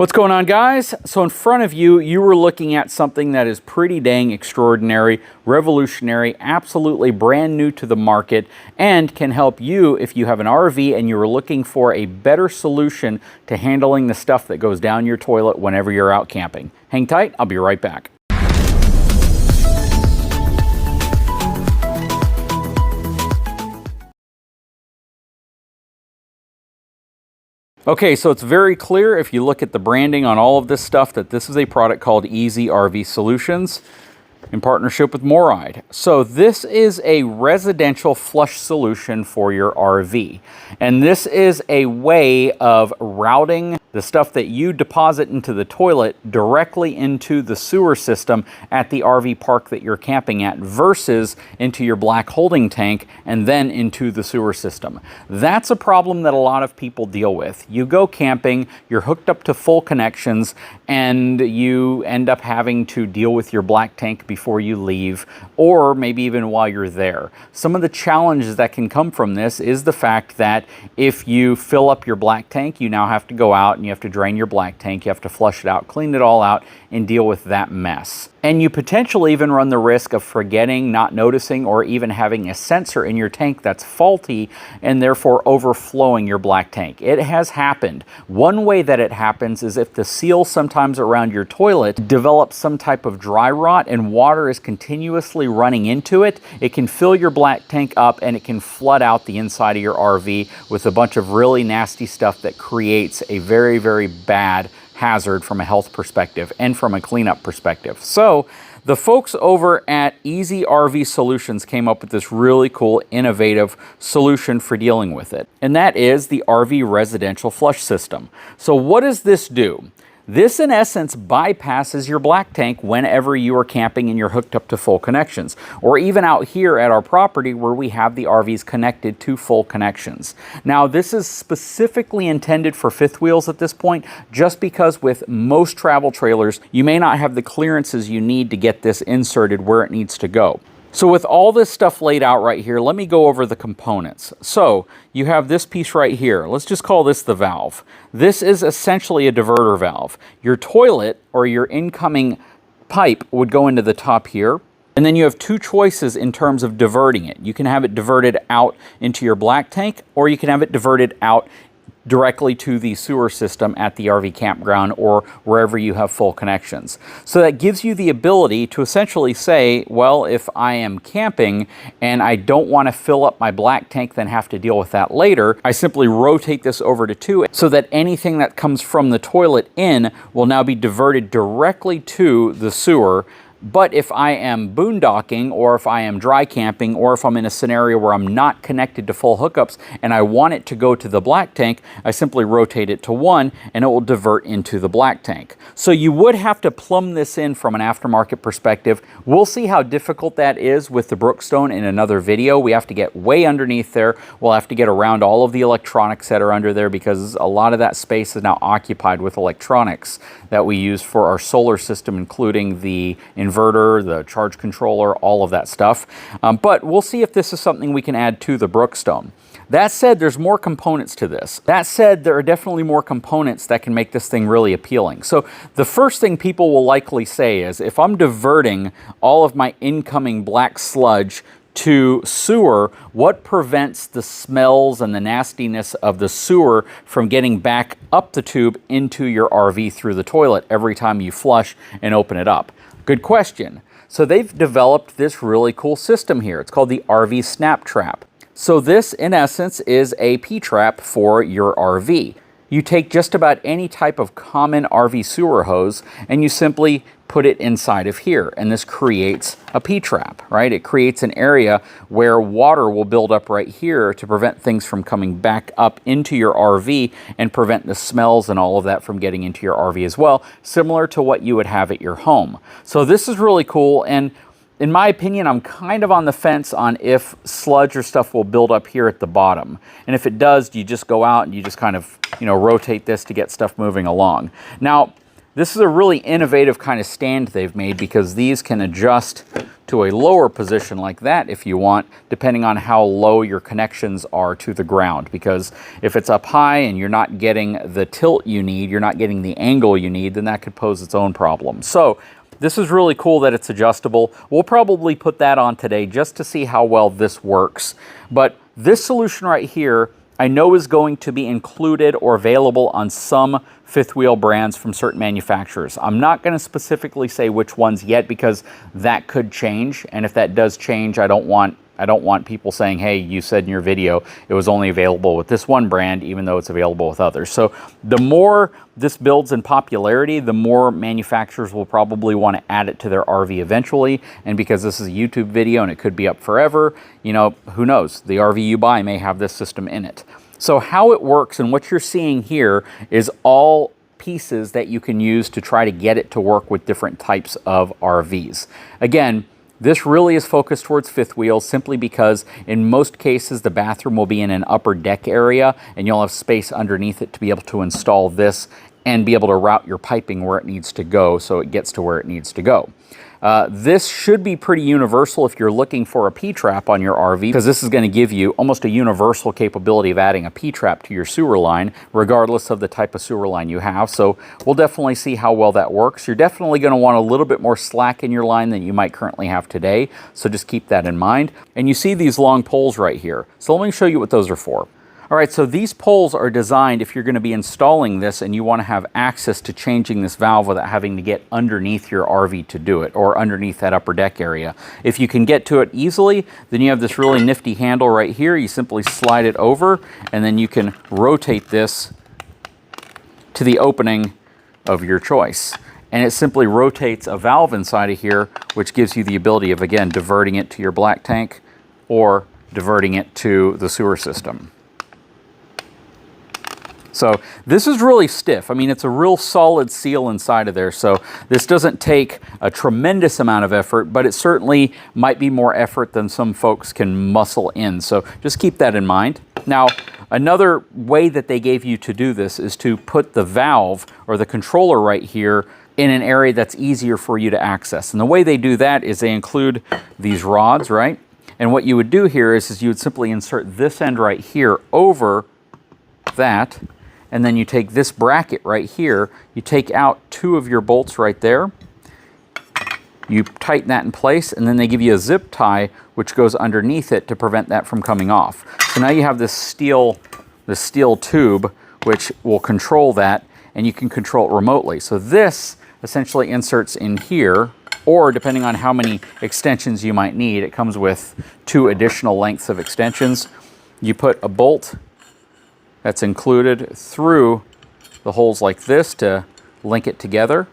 What's going on, guys? So in front of you, you were looking at something that is pretty dang extraordinary, revolutionary, absolutely brand new to the market, and can help you if you have an RV and you're looking for a better solution to handling the stuff that goes down your toilet whenever you're out camping. Hang tight, I'll be right back. Okay, so it's very clear if you look at the branding on all of this stuff that this is a product called Easy RV Solutions in partnership with Moride. So this is a residential flush solution for your RV. And this is a way of routing the stuff that you deposit into the toilet directly into the sewer system at the RV park that you're camping at versus into your black holding tank and then into the sewer system. That's a problem that a lot of people deal with. You go camping, you're hooked up to full connections, and you end up having to deal with your black tank before you leave, or maybe even while you're there. Some of the challenges that can come from this is the fact that if you fill up your black tank, you now have to go out and you have to drain your black tank, you have to flush it out, clean it all out, and deal with that mess. And you potentially even run the risk of forgetting, not noticing, or even having a sensor in your tank that's faulty and therefore overflowing your black tank. It has happened. One way that it happens is if the seal sometimes around your toilet develops some type of dry rot and water is continuously running into it, it can fill your black tank up and it can flood out the inside of your RV with a bunch of really nasty stuff that creates a very, very bad hazard from a health perspective and from a cleanup perspective. So the folks over at Easy RV Solutions came up with this really cool, innovative solution for dealing with it. And that is the RV residential flush system. So what does this do? This, in essence, bypasses your black tank whenever you are camping and you're hooked up to full connections, or even out here at our property where we have the RVs connected to full connections. Now, this is specifically intended for fifth wheels at this point, just because with most travel trailers, you may not have the clearances you need to get this inserted where it needs to go. So with all this stuff laid out right here, let me go over the components. So you have this piece right here. Let's just call this the valve. This is essentially a diverter valve. Your toilet or your incoming pipe would go into the top here. And then you have two choices in terms of diverting it. You can have it diverted out into your black tank, or you can have it diverted out directly to the sewer system at the RV campground or wherever you have full connections. So that gives you the ability to essentially say, well, if I am camping and I don't want to fill up my black tank, then have to deal with that later, I simply rotate this over to 2 so that anything that comes from the toilet in will now be diverted directly to the sewer. But if I am boondocking, or if I am dry camping, or if I'm in a scenario where I'm not connected to full hookups and I want it to go to the black tank, I simply rotate it to 1 and it will divert into the black tank. So you would have to plumb this in from an aftermarket perspective. We'll see how difficult that is with the Brookstone in another video. We have to get way underneath there. We'll have to get around all of the electronics that are under there because a lot of that space is now occupied with electronics that we use for our solar system, including the inverter, the charge controller, all of that stuff. But we'll see if this is something we can add to the Brookstone. That said, there's more components to this. That said, there are definitely more components that can make this thing really appealing. So the first thing people will likely say is, if I'm diverting all of my incoming black sludge to sewer, what prevents the smells and the nastiness of the sewer from getting back up the tube into your RV through the toilet every time you flush and open it up? Good question. So they've developed this really cool system here. It's called the RV Snap Trap. So this, in essence, is a P-trap for your RV. You take just about any type of common RV sewer hose and you simply put it inside of here, and this creates a P-trap, right? It creates an area where water will build up right here to prevent things from coming back up into your RV and prevent the smells and all of that from getting into your RV as well, similar to what you would have at your home. So this is really cool, and in my opinion, I'm kind of on the fence on if sludge or stuff will build up here at the bottom. And if it does, you just go out and you just kind of, rotate this to get stuff moving along. Now, this is a really innovative kind of stand they've made because these can adjust to a lower position like that if you want, depending on how low your connections are to the ground. Because if it's up high and you're not getting the tilt you need, you're not getting the angle you need, then that could pose its own problem. So this is really cool that it's adjustable. We'll probably put that on today just to see how well this works. But this solution right here, I know is going to be included or available on some fifth wheel brands from certain manufacturers. I'm not going to specifically say which ones yet because that could change. And if that does change, I don't want people saying, hey, you said in your video it was only available with this one brand, even though it's available with others. So the more this builds in popularity, the more manufacturers will probably want to add it to their RV eventually. And because this is a YouTube video and it could be up forever, you know, who knows? The RV you buy may have this system in it. So how it works and what you're seeing here is all pieces that you can use to try to get it to work with different types of RVs. Again, this really is focused towards fifth wheels simply because in most cases the bathroom will be in an upper deck area and you'll have space underneath it to be able to install this and be able to route your piping where it needs to go so it gets to where it needs to go. This should be pretty universal if you're looking for a P-trap on your RV, because this is going to give you almost a universal capability of adding a P-trap to your sewer line, regardless of the type of sewer line you have. So we'll definitely see how well that works. You're definitely going to want a little bit more slack in your line than you might currently have today, so just keep that in mind. And you see these long poles right here. So let me show you what those are for. All right, so these poles are designed if you're going to be installing this and you want to have access to changing this valve without having to get underneath your RV to do it, or underneath that upper deck area. If you can get to it easily, then you have this really nifty handle right here. You simply slide it over and then you can rotate this to the opening of your choice. And it simply rotates a valve inside of here, which gives you the ability of, again, diverting it to your black tank or diverting it to the sewer system. So this is really stiff. I mean, it's a real solid seal inside of there. So this doesn't take a tremendous amount of effort, but it certainly might be more effort than some folks can muscle in. So just keep that in mind. Now, another way that they gave you to do this is to put the valve or the controller right here in an area that's easier for you to access. And the way they do that is they include these rods, right? And what you would do here is you would simply insert this end right here over that. And then you take this bracket right here, you take out 2 of your bolts right there, you tighten that in place, and then they give you a zip tie which goes underneath it to prevent that from coming off. So now you have this steel tube which will control that, and you can control it remotely. So this essentially inserts in here, or depending on how many extensions you might need, it comes with 2 additional lengths of extensions. You put a bolt that's included through the holes like this to link it together.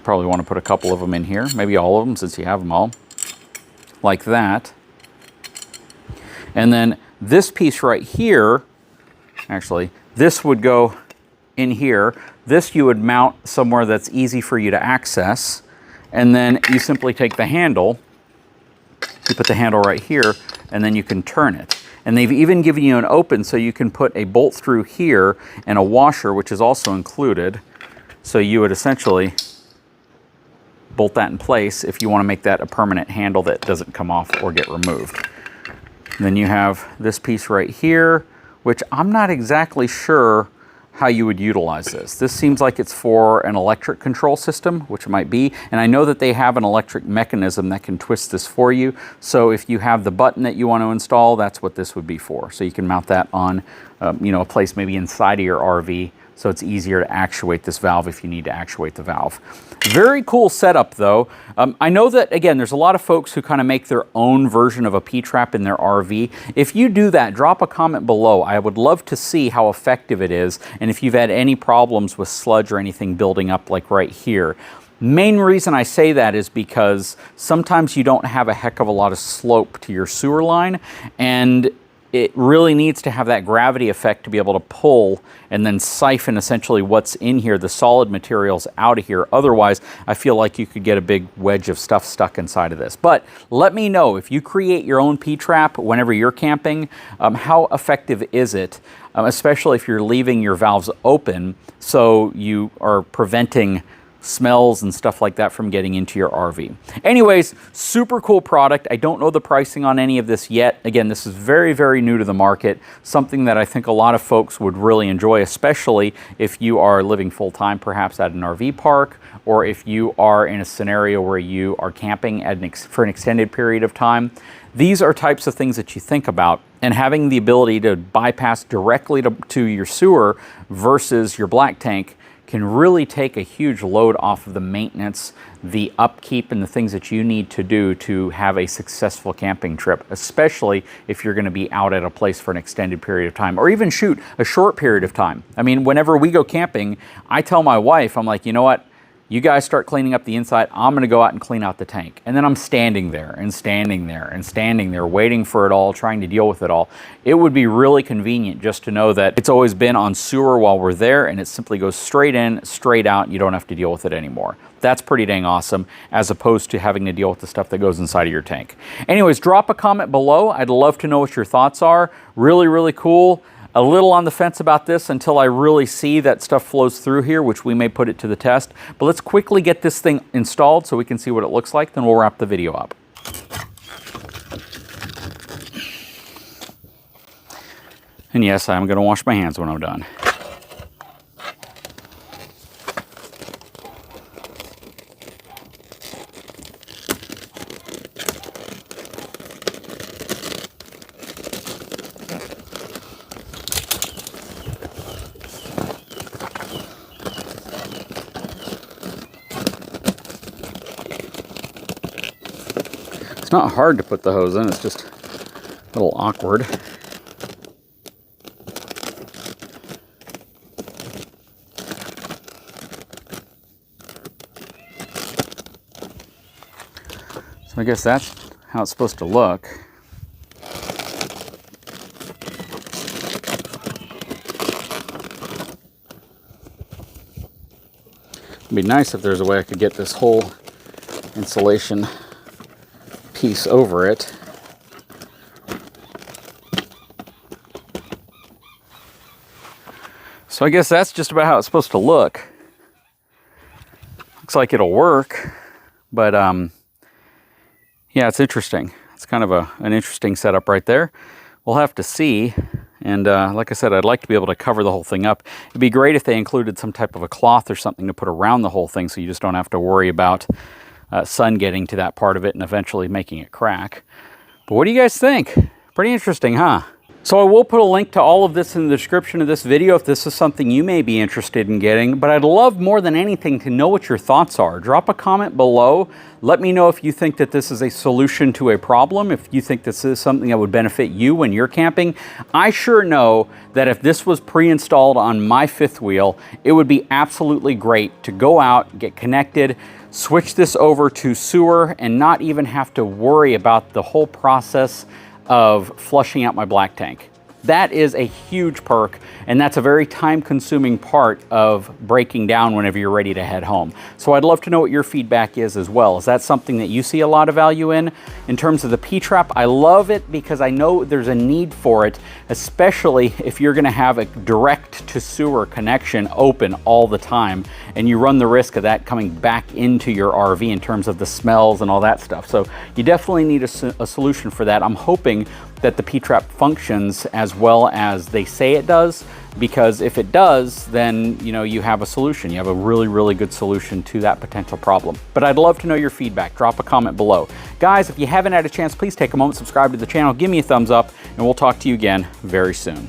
Probably want to put a couple of them in here, maybe all of them since you have them all, like that. And then this piece right here, actually, this would go in here. This you would mount somewhere that's easy for you to access. And then you simply take the handle, you put the handle right here, and then you can turn it. And they've even given you an open so you can put a bolt through here and a washer, which is also included. So you would essentially bolt that in place if you want to make that a permanent handle that doesn't come off or get removed. And then you have this piece right here, which I'm not exactly sure how you would utilize this. This seems like it's for an electric control system, which it might be. And I know that they have an electric mechanism that can twist this for you. So if you have the button that you want to install, that's what this would be for. So you can mount that on a place maybe inside of your RV, so it's easier to actuate this valve if you need to actuate the valve. Very cool setup though. I know that, again, there's a lot of folks who kind of make their own version of a P-trap in their RV. If you do that, drop a comment below. I would love to see how effective it is and if you've had any problems with sludge or anything building up like right here. Main reason I say that is because sometimes you don't have a heck of a lot of slope to your sewer line, and it really needs to have that gravity effect to be able to pull and then siphon essentially what's in here, the solid materials, out of here. Otherwise, I feel like you could get a big wedge of stuff stuck inside of this. But let me know, if you create your own P-trap whenever you're camping, how effective is it, especially if you're leaving your valves open so you are preventing smells and stuff like that from getting into your RV. Anyways, super cool product. I don't know the pricing on any of this yet. Again, this is very, very new to the market, something that I think a lot of folks would really enjoy, especially if you are living full-time perhaps at an RV park, or if you are in a scenario where you are camping for an extended period of time. These are types of things that you think about, and having the ability to bypass directly to your sewer versus your black tank can really take a huge load off of the maintenance, the upkeep, and the things that you need to do to have a successful camping trip, especially if you're going to be out at a place for an extended period of time, or even shoot a short period of time. I mean, whenever we go camping, I tell my wife, I'm like, you know what? You guys start cleaning up the inside, I'm gonna go out and clean out the tank. And then I'm standing there and standing there and standing there, waiting for it all, trying to deal with it all. It would be really convenient just to know that it's always been on sewer while we're there, and it simply goes straight in, straight out, and you don't have to deal with it anymore. That's pretty dang awesome, as opposed to having to deal with the stuff that goes inside of your tank. Anyways, drop a comment below. I'd love to know what your thoughts are. Really, really cool. A little on the fence about this until I really see that stuff flows through here, which we may put it to the test. But let's quickly get this thing installed so we can see what it looks like, then we'll wrap the video up. And yes, I'm going to wash my hands when I'm done. It's not hard to put the hose in, it's just a little awkward. So I guess that's how it's supposed to look. It'd be nice if there's a way I could get this whole insulation piece over it. So I guess that's just about how it's supposed to look. Looks like it'll work, but yeah, it's interesting. It's kind of an interesting setup right there. We'll have to see. And like I said, I'd like to be able to cover the whole thing up. It'd be great if they included some type of a cloth or something to put around the whole thing so you just don't have to worry about sun getting to that part of it and eventually making it crack. But what do you guys think? Pretty interesting, huh? So I will put a link to all of this in the description of this video if this is something you may be interested in getting, but I'd love more than anything to know what your thoughts are. Drop a comment below. Let me know if you think that this is a solution to a problem, if you think this is something that would benefit you when you're camping. I sure know that if this was pre-installed on my fifth wheel, it would be absolutely great to go out, get connected, switch this over to sewer, and not even have to worry about the whole process of flushing out my black tank. That is a huge perk, and that's a very time-consuming part of breaking down whenever you're ready to head home. So I'd love to know what your feedback is as well. Is that something that you see a lot of value in? In terms of the P-trap, I love it because I know there's a need for it, especially if you're gonna have a direct-to-sewer connection open all the time, and you run the risk of that coming back into your RV in terms of the smells and all that stuff. So you definitely need a solution for that. I'm hoping that the P-trap functions as well as they say it does, because if it does, then you have a solution. You have a really, really good solution to that potential problem. But I'd love to know your feedback. Drop a comment below. Guys, if you haven't had a chance, please take a moment, subscribe to the channel, give me a thumbs up, and we'll talk to you again very soon.